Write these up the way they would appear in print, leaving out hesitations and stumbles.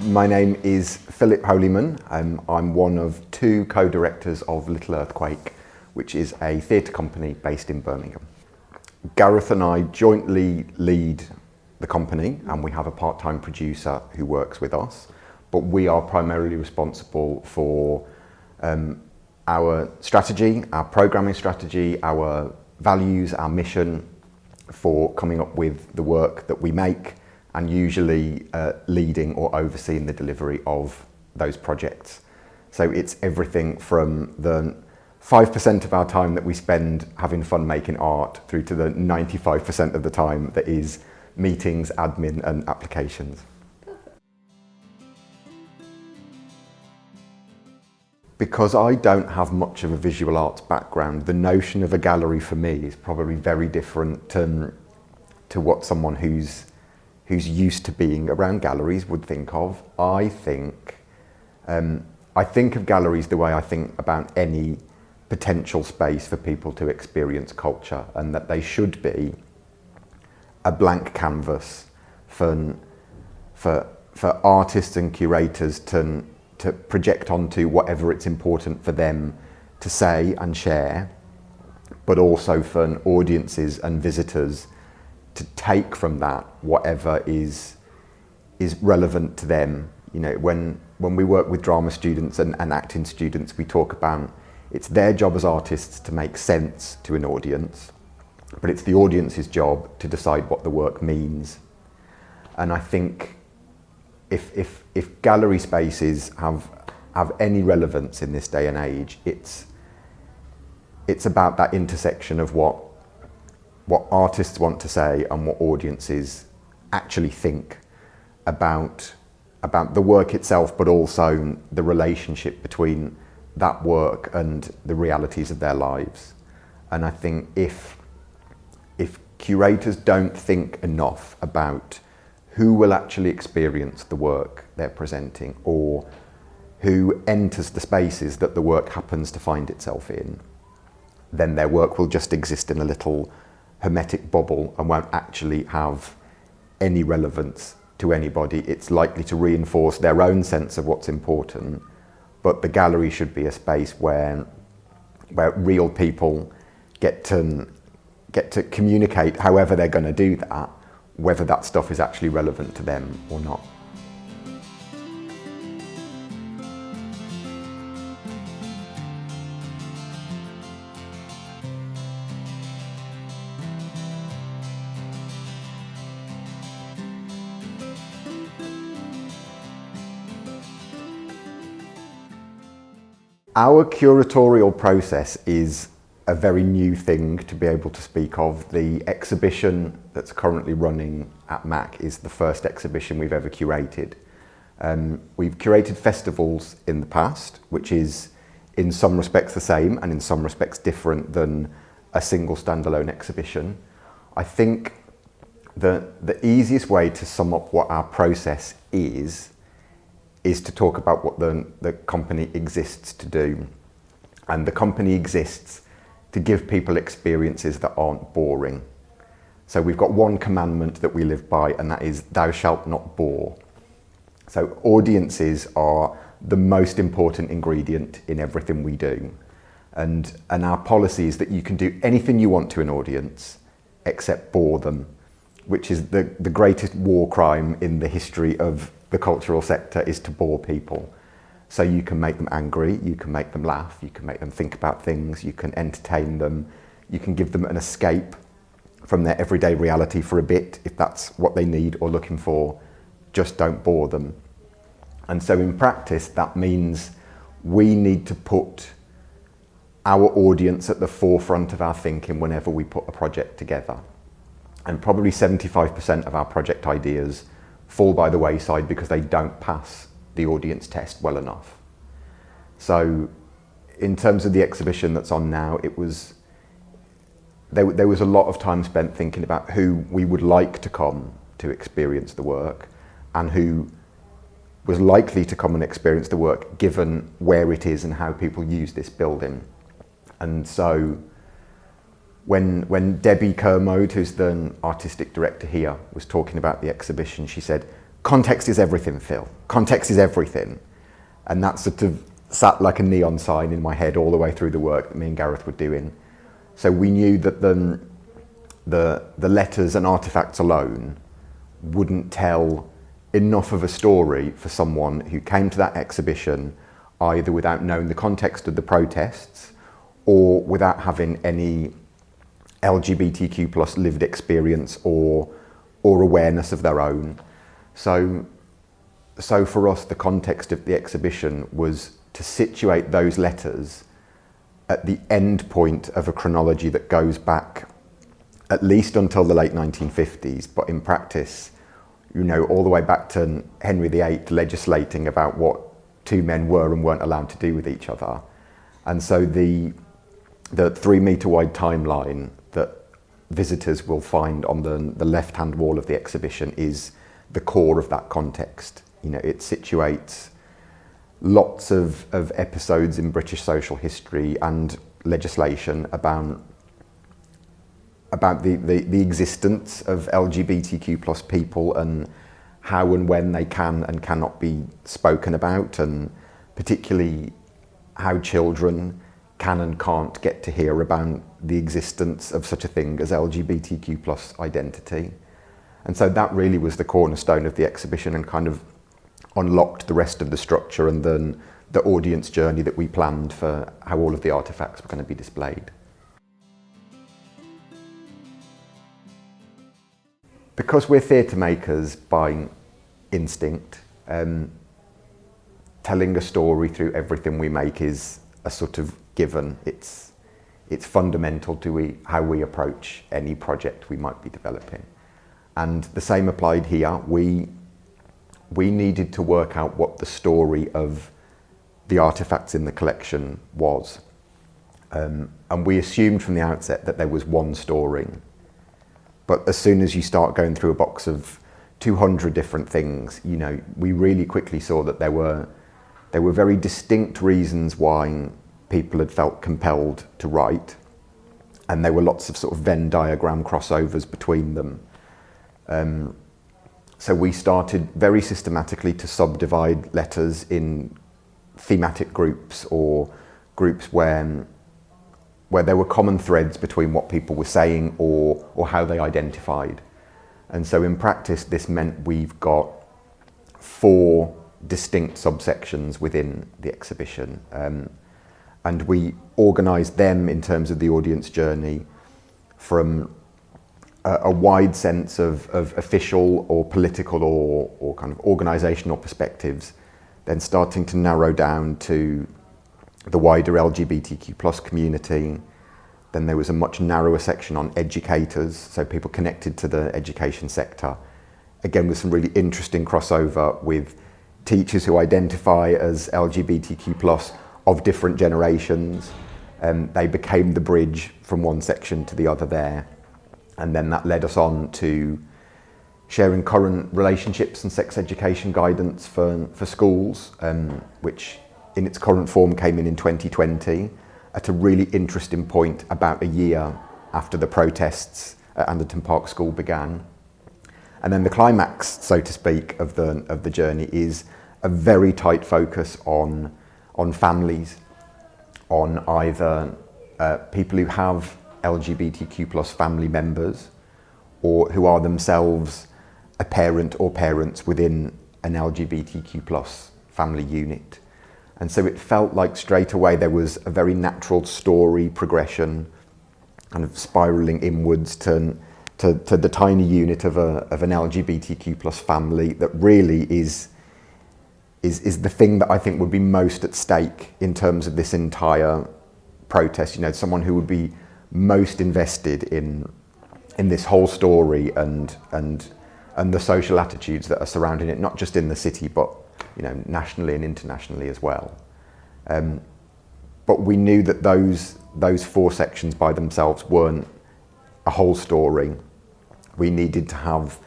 My name is Philip Holyman. I'm one of two co-directors of Little Earthquake, which is a theatre company based in Birmingham. Gareth and I jointly lead the company, and we have a part-time producer who works with us, but we are primarily responsible for our strategy, our programming strategy, our values, our mission, for coming up with the work that we make, and usually leading or overseeing the delivery of those projects. So it's everything from the 5% of our time that we spend having fun making art through to the 95% of the time that is meetings, admin and applications. Because I don't have much of a visual arts background, the notion of a gallery for me is probably very different to what someone who's used to being around galleries would think of. I think of galleries the way I think about any potential space for people to experience culture, and that they should be a blank canvas for artists and curators to project onto whatever it's important for them to say and share, but also for audiences and visitors to take from that whatever is relevant to them. You know, when we work with drama students and acting students, we talk about it's their job as artists to make sense to an audience, but it's the audience's job to decide what the work means. And I think if gallery spaces have any relevance in this day and age, it's about that intersection of what artists want to say and what audiences actually think about the work itself, but also the relationship between that work and the realities of their lives. And I think if curators don't think enough about who will actually experience the work they're presenting, or who enters the spaces that the work happens to find itself in, then their work will just exist in a little hermetic bubble and won't actually have any relevance to anybody. It's likely to reinforce their own sense of what's important, but the gallery should be a space where real people get to communicate however they're going to do that, whether that stuff is actually relevant to them or not. Our curatorial process is a very new thing to be able to speak of. The exhibition that's currently running at MAC is the first exhibition we've ever curated. We've curated festivals in the past, which is in some respects the same and in some respects different than a single standalone exhibition. I think that the easiest way to sum up what our process is to talk about what the company exists to do. And the company exists to give people experiences that aren't boring. So we've got one commandment that we live by, and that is, thou shalt not bore. So audiences are the most important ingredient in everything we do. And our policy is that you can do anything you want to an audience except bore them, which is the greatest war crime in the history of the cultural sector, is to bore people. So you can make them angry, you can make them laugh, you can make them think about things, you can entertain them, you can give them an escape from their everyday reality for a bit if that's what they need or looking for. Just don't bore them. And so in practice, that means we need to put our audience at the forefront of our thinking whenever we put a project together. And probably 75% of our project ideas fall by the wayside because they don't pass the audience test well enough. So in terms of the exhibition that's on now, there was a lot of time spent thinking about who we would like to come to experience the work and who was likely to come and experience the work given where it is and how people use this building. And so when Debbie Kermode, who's the artistic director here, was talking about the exhibition, she said, context is everything, Phil. Context is everything. And that sort of sat like a neon sign in my head all the way through the work that me and Gareth were doing. So we knew that the letters and artifacts alone wouldn't tell enough of a story for someone who came to that exhibition either without knowing the context of the protests or without having any LGBTQ plus lived experience or awareness of their own. So for us, the context of the exhibition was to situate those letters at the end point of a chronology that goes back at least until the late 1950s, but in practice, all the way back to Henry VIII legislating about what two men were and weren't allowed to do with each other. And so the 3 metre wide timeline that visitors will find on the left-hand wall of the exhibition is the core of that context. It situates lots of episodes in British social history and legislation about the existence of LGBTQ plus people and how and when they can and cannot be spoken about, and particularly how children can and can't get to hear about the existence of such a thing as LGBTQ plus identity. And so that really was the cornerstone of the exhibition and kind of unlocked the rest of the structure and then the audience journey that we planned for how all of the artifacts were going to be displayed. Because we're theatre makers by instinct, telling a story through everything we make is a sort of given. It's fundamental to how we approach any project we might be developing. And the same applied here. We needed to work out what the story of the artifacts in the collection was. And we assumed from the outset that there was one story. But as soon as you start going through a box of 200 different things, we really quickly saw that there were very distinct reasons why people had felt compelled to write. And there were lots of sort of Venn diagram crossovers between them. So we started very systematically to subdivide letters in thematic groups or groups where there were common threads between what people were saying or how they identified. And so in practice, this meant we've got 4 distinct subsections within the exhibition. And we organised them in terms of the audience journey from a wide sense of official or political or kind of organisational perspectives, then starting to narrow down to the wider LGBTQ plus community. Then there was a much narrower section on educators, so people connected to the education sector. Again, with some really interesting crossover with teachers who identify as LGBTQ plus of different generations. They became the bridge from one section to the other there. And then that led us on to sharing current relationships and sex education guidance for schools, which in its current form came in 2020 at a really interesting point about a year after the protests at Anderton Park School began. And then the climax, so to speak, of the journey is a very tight focus on families, on either people who have LGBTQ plus family members or who are themselves a parent or parents within an LGBTQ plus family unit. And so it felt like straight away there was a very natural story progression, kind of spiralling inwards to the tiny unit of an LGBTQ plus family that really is the thing that I think would be most at stake in terms of this entire protest. Someone who would be most invested in this whole story and the social attitudes that are surrounding it, not just in the city, but nationally and internationally as well. But we knew that those 4 sections by themselves weren't a whole story. We needed to have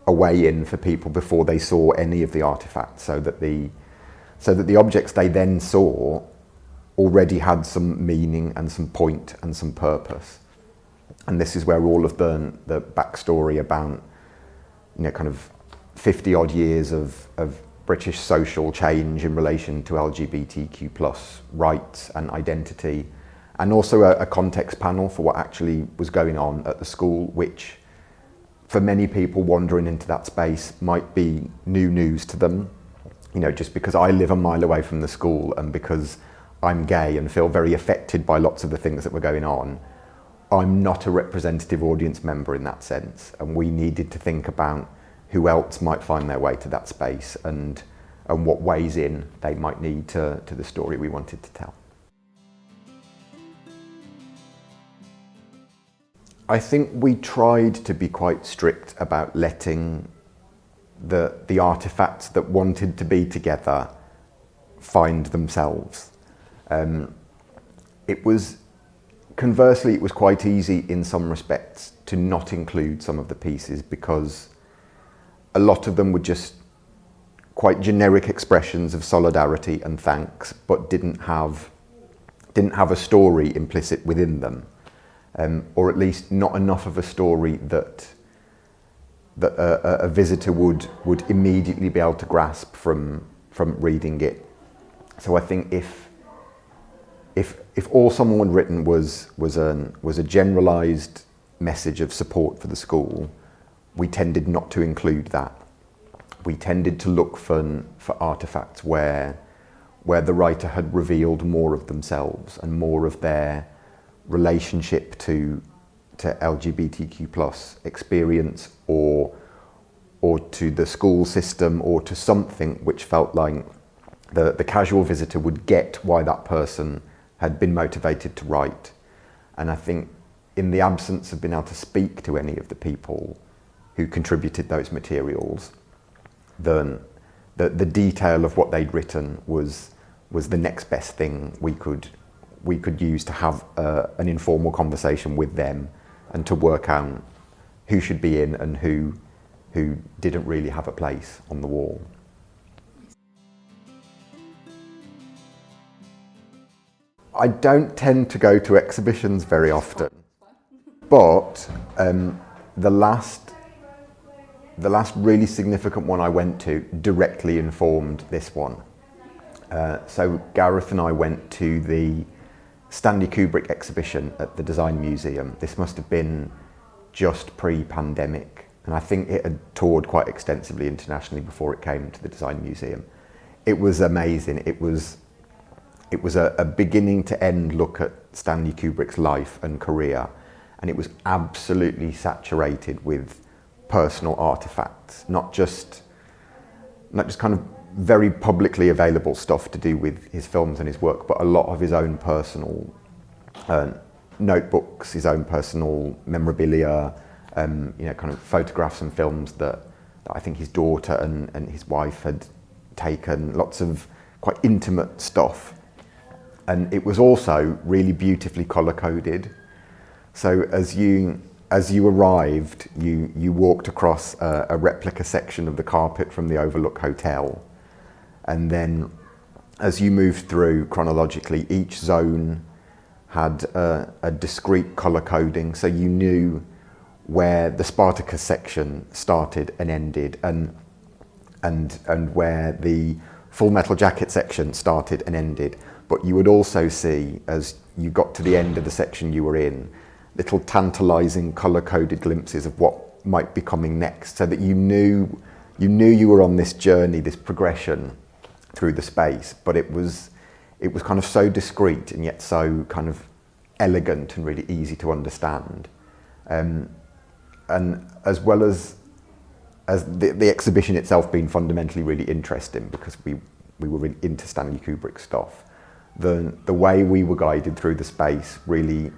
a way in for people before they saw any of the artifacts, so that the objects they then saw already had some meaning and some point and some purpose. And this is where all of the backstory about kind of 50 odd years of British social change in relation to LGBTQ plus rights and identity, and also a context panel for what actually was going on at the school, which for many people wandering into that space might be new news to them. You know, just because I live a mile away from the school and because I'm gay and feel very affected by lots of the things that were going on, I'm not a representative audience member in that sense. And we needed to think about who else might find their way to that space and what ways in they might need to the story we wanted to tell. I think we tried to be quite strict about letting the artefacts that wanted to be together find themselves. Conversely, it was quite easy in some respects to not include some of the pieces because a lot of them were just quite generic expressions of solidarity and thanks, but didn't have a story implicit within them, or at least not enough of a story that a visitor would immediately be able to grasp from reading it. So I think if all someone had written was a generalised message of support for the school, we tended not to include that. We tended to look for artefacts where the writer had revealed more of themselves and more of their relationship to LGBTQ plus experience or to the school system or to something which felt like the casual visitor would get why that person had been motivated to write. And I think in the absence of being able to speak to any of the people who contributed those materials, then the detail of what they'd written was the next best thing we could use to have an informal conversation with them and to work out who should be in and who didn't really have a place on the wall. I don't tend to go to exhibitions very often, but the last really significant one I went to directly informed this one. So Gareth and I went to the Stanley Kubrick exhibition at the Design Museum. This must have been just pre-pandemic, and I think it had toured quite extensively internationally before it came to the Design Museum. It was amazing. It was a beginning to end look at Stanley Kubrick's life and career, and it was absolutely saturated with personal artifacts, not just kind of very publicly available stuff to do with his films and his work, but a lot of his own personal notebooks, his own personal memorabilia, kind of photographs and films that I think his daughter and his wife had taken, lots of quite intimate stuff. And it was also really beautifully colour-coded. So as you arrived, you walked across a replica section of the carpet from the Overlook Hotel. And then as you moved through chronologically, each zone had a discrete colour coding, so you knew where the Spartacus section started and ended, and where the Full Metal Jacket section started and ended. But you would also see, as you got to the end of the section you were in, little tantalising colour-coded glimpses of what might be coming next, so that you knew you were on this journey, this progression through the space, but it was kind of so discreet and yet so kind of elegant and really easy to understand. And as well as the exhibition itself being fundamentally really interesting because we were really into Stanley Kubrick stuff, the way we were guided through the space really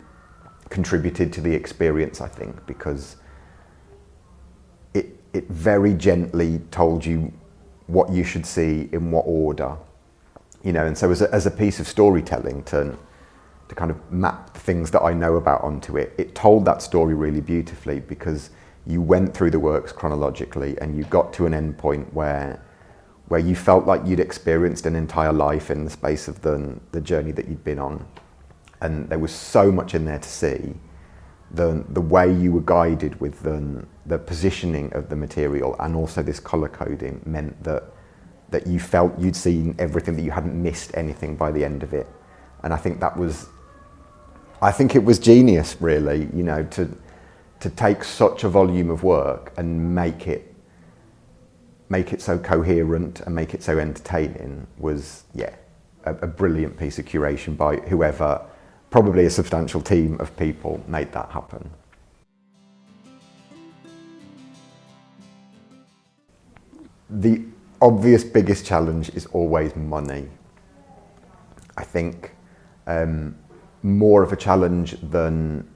contributed to the experience, I think, because it very gently told you what you should see in what order, and so as a piece of storytelling to kind of map the things that I know about onto it, it told that story really beautifully because you went through the works chronologically and you got to an end point where you felt like you'd experienced an entire life in the space of the journey that you'd been on. And there was so much in there to see the way you were guided with the positioning of the material and also this colour coding meant that you felt you'd seen everything, that you hadn't missed anything by the end of it. And I think it was genius, really, you know, to take such a volume of work and make it so coherent and make it so entertaining was, a brilliant piece of curation by whoever, probably a substantial team of people, made that happen. The obvious biggest challenge is always money. I think more of a challenge than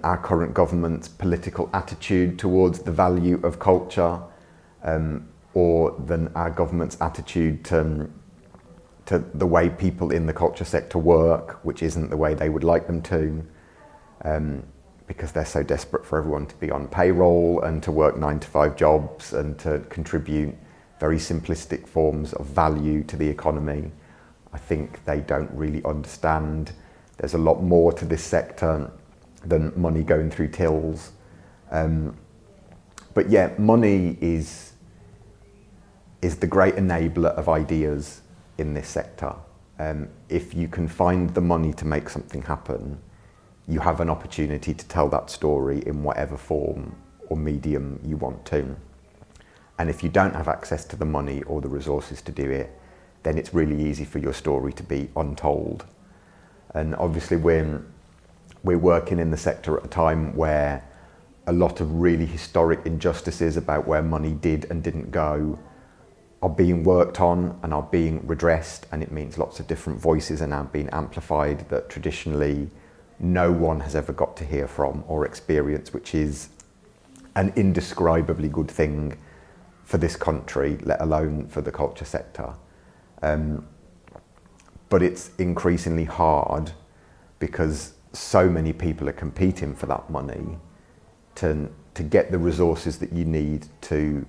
our current government's political attitude towards the value of culture, or than our government's attitude to the way people in the culture sector work, which isn't the way they would like them to, because they're so desperate for everyone to be on payroll and to work 9-to-5 jobs and to contribute very simplistic forms of value to the economy. I think they don't really understand there's a lot more to this sector than money going through tills. But yeah, money is the great enabler of ideas in this sector. If you can find the money to make something happen, you have an opportunity to tell that story in whatever form or medium you want to. And if you don't have access to the money or the resources to do it, then it's really easy for your story to be untold. And obviously we're working in the sector at a time where a lot of really historic injustices about where money did and didn't go are being worked on and are being redressed, and it means lots of different voices are now being amplified that traditionally no one has ever got to hear from or experience, which is an indescribably good thing for this country, let alone for the culture sector. But it's increasingly hard because so many people are competing for that money to get the resources that you need to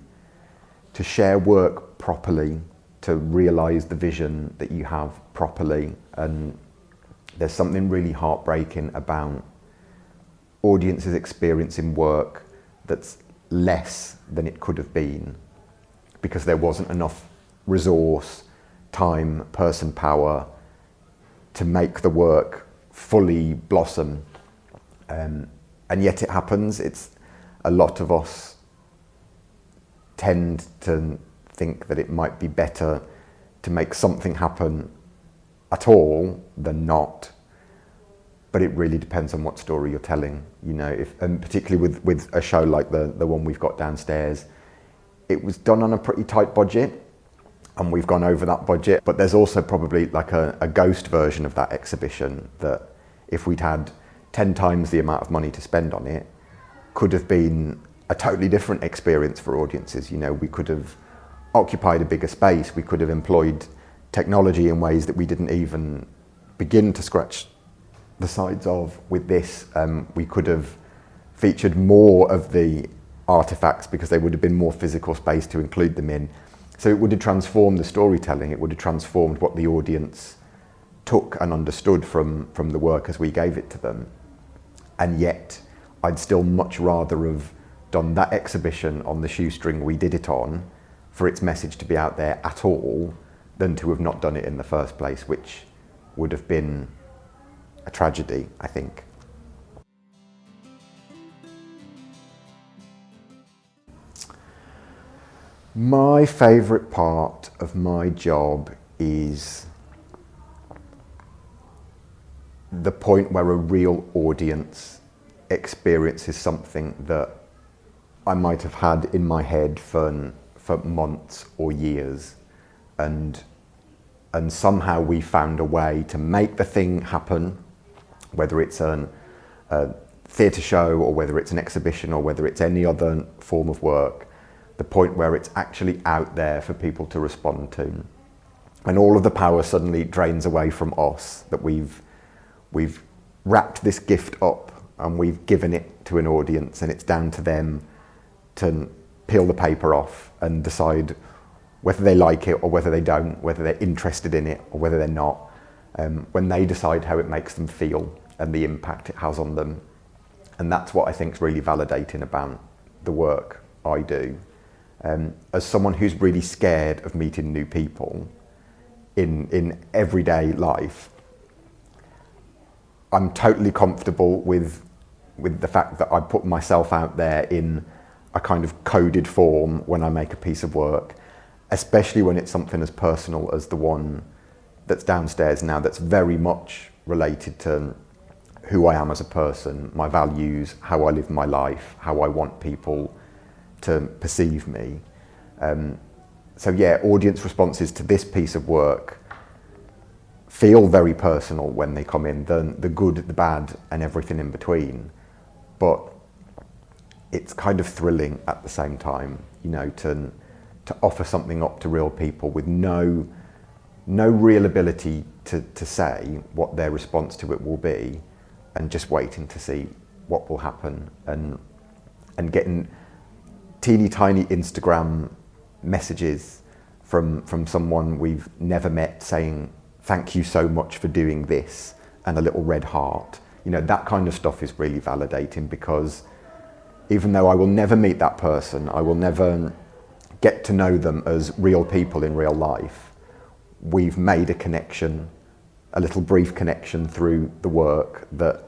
share work properly, to realise the vision that you have properly. And there's something really heartbreaking about audiences experiencing work that's less than it could have been because there wasn't enough resource, time, person power to make the work fully blossom. And yet it happens. It's a lot of us tend to think that it might be better to make something happen at all than not, but it really depends on what story you're telling, you know. And particularly with a show like the one we've got downstairs, it was done on a pretty tight budget and we've gone over that budget, but there's also probably like a ghost version of that exhibition that if we'd had 10 times the amount of money to spend on it, could have been a totally different experience for audiences. You know, we could have occupied a bigger space, we could have employed technology in ways that we didn't even begin to scratch the sides of with this. We could have featured more of the artifacts because they would have been more physical space to include them in. So it would have transformed the storytelling, it would have transformed what the audience took and understood from the work as we gave it to them. And yet, I'd still much rather have done that exhibition on the shoestring we did it on for its message to be out there at all than to have not done it in the first place, which would have been a tragedy, I think. My favourite part of my job is the point where a real audience experiences something that I might have had in my head for months or years, and somehow we found a way to make the thing happen, whether it's a theatre show or whether it's an exhibition or whether it's any other form of work, the point where it's actually out there for people to respond to. And all of the power suddenly drains away from us, that we've wrapped this gift up and we've given it to an audience, and it's down to them to peel the paper off and decide whether they like it or whether they don't, whether they're interested in it or whether they're not. When they decide how it makes them feel, and the impact it has on them. And that's what I think is really validating about the work I do. As someone who's really scared of meeting new people in everyday life, I'm totally comfortable with the fact that I put myself out there in a kind of coded form when I make a piece of work, especially when it's something as personal as the one that's downstairs now, that's very much related to who I am as a person, my values, how I live my life, how I want people to perceive me. So yeah, audience responses to this piece of work feel very personal when they come in, the good, the bad, and everything in between. But it's kind of thrilling at the same time, you know, to offer something up to real people with no real ability to say what their response to it will be, and just waiting to see what will happen, and getting teeny tiny Instagram messages from someone we've never met saying, thank you so much for doing this, and a little red heart. You know, that kind of stuff is really validating, because even though I will never meet that person, I will never get to know them as real people in real life, we've made a connection, a little brief connection through the work that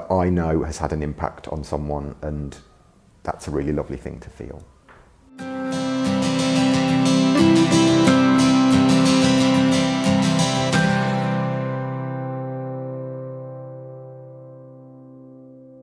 I know has had an impact on someone, and that's a really lovely thing to feel.